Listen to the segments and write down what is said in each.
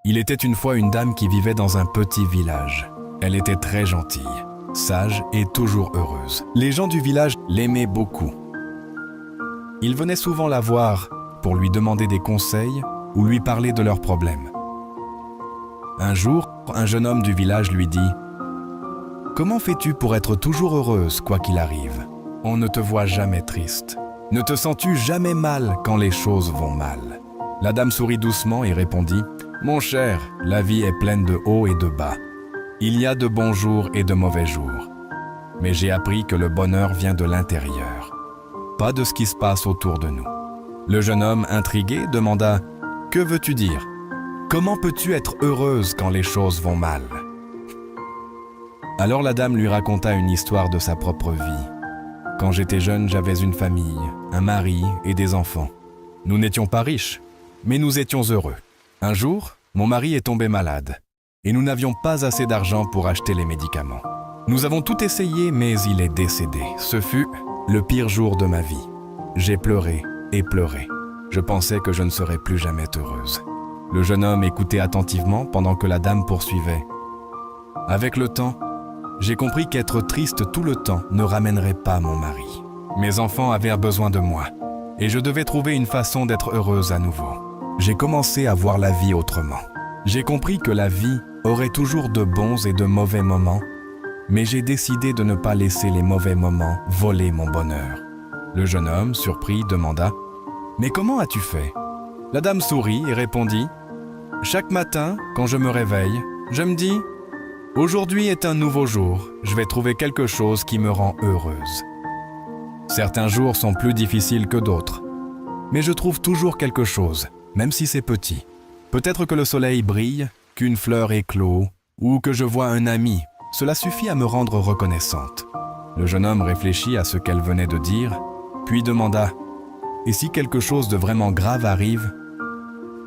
Il était une fois une dame qui vivait dans un petit village. Elle était très gentille, sage et toujours heureuse. Les gens du village l'aimaient beaucoup. Ils venaient souvent la voir pour lui demander des conseils ou lui parler de leurs problèmes. Un jour, un jeune homme du village lui dit « Comment fais-tu pour être toujours heureuse quoi qu'il arrive? On ne te voit jamais triste. Ne te sens-tu jamais mal quand les choses vont mal ?» La dame sourit doucement et répondit « Mon cher, la vie est pleine de hauts et de bas. Il y a de bons jours et de mauvais jours. Mais j'ai appris que le bonheur vient de l'intérieur, pas de ce qui se passe autour de nous. » Le jeune homme, intrigué, demanda « Que veux-tu dire? Comment peux-tu être heureuse quand les choses vont mal ?» Alors la dame lui raconta une histoire de sa propre vie. « Quand j'étais jeune, j'avais une famille, un mari et des enfants. Nous n'étions pas riches, mais nous étions heureux. Un jour, mon mari est tombé malade et nous n'avions pas assez d'argent pour acheter les médicaments. Nous avons tout essayé, mais il est décédé. Ce fut le pire jour de ma vie. J'ai pleuré et pleuré. Je pensais que je ne serais plus jamais heureuse. » Le jeune homme écoutait attentivement pendant que la dame poursuivait. « Avec le temps, j'ai compris qu'être triste tout le temps ne ramènerait pas mon mari. Mes enfants avaient besoin de moi et je devais trouver une façon d'être heureuse à nouveau. J'ai commencé à voir la vie autrement. J'ai compris que la vie aurait toujours de bons et de mauvais moments, mais j'ai décidé de ne pas laisser les mauvais moments voler mon bonheur. » Le jeune homme, surpris, demanda « Mais comment as-tu fait ?» La dame sourit et répondit « Chaque matin, quand je me réveille, je me dis « Aujourd'hui est un nouveau jour, je vais trouver quelque chose qui me rend heureuse. » Certains jours sont plus difficiles que d'autres, mais je trouve toujours quelque chose, même si c'est petit. Peut-être que le soleil brille, qu'une fleur éclot, ou que je vois un ami. Cela suffit à me rendre reconnaissante. » Le jeune homme réfléchit à ce qu'elle venait de dire, puis demanda « Et si quelque chose de vraiment grave arrive,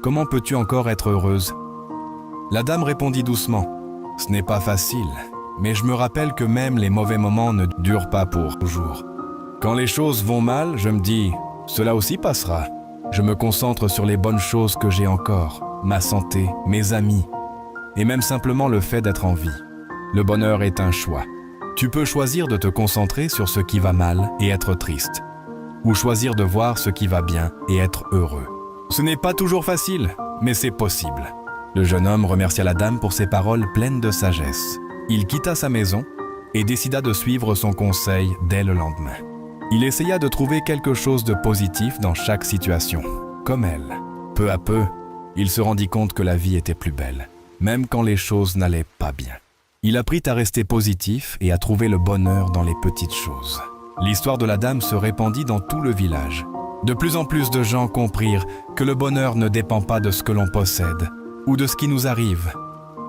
comment peux-tu encore être heureuse ?» La dame répondit doucement « Ce n'est pas facile, mais je me rappelle que même les mauvais moments ne durent pas pour toujours. Quand les choses vont mal, je me dis « Cela aussi passera. » Je me concentre sur les bonnes choses que j'ai encore, ma santé, mes amis, et même simplement le fait d'être en vie. Le bonheur est un choix. Tu peux choisir de te concentrer sur ce qui va mal et être triste, ou choisir de voir ce qui va bien et être heureux. Ce n'est pas toujours facile, mais c'est possible. Le jeune homme remercia la dame pour ses paroles pleines de sagesse. Il quitta sa maison et décida de suivre son conseil dès le lendemain. Il essaya de trouver quelque chose de positif dans chaque situation, comme elle. Peu à peu, il se rendit compte que la vie était plus belle, même quand les choses n'allaient pas bien. Il apprit à rester positif et à trouver le bonheur dans les petites choses. L'histoire de la dame se répandit dans tout le village. De plus en plus de gens comprirent que le bonheur ne dépend pas de ce que l'on possède ou de ce qui nous arrive,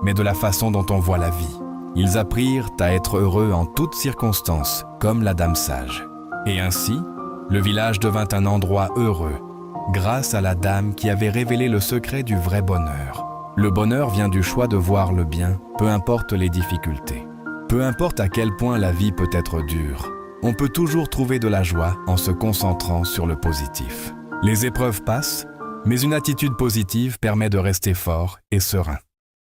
mais de la façon dont on voit la vie. Ils apprirent à être heureux en toutes circonstances, comme la dame sage. Et ainsi, le village devint un endroit heureux, grâce à la dame qui avait révélé le secret du vrai bonheur. Le bonheur vient du choix de voir le bien, peu importe les difficultés. Peu importe à quel point la vie peut être dure, on peut toujours trouver de la joie en se concentrant sur le positif. Les épreuves passent, mais une attitude positive permet de rester fort et serein.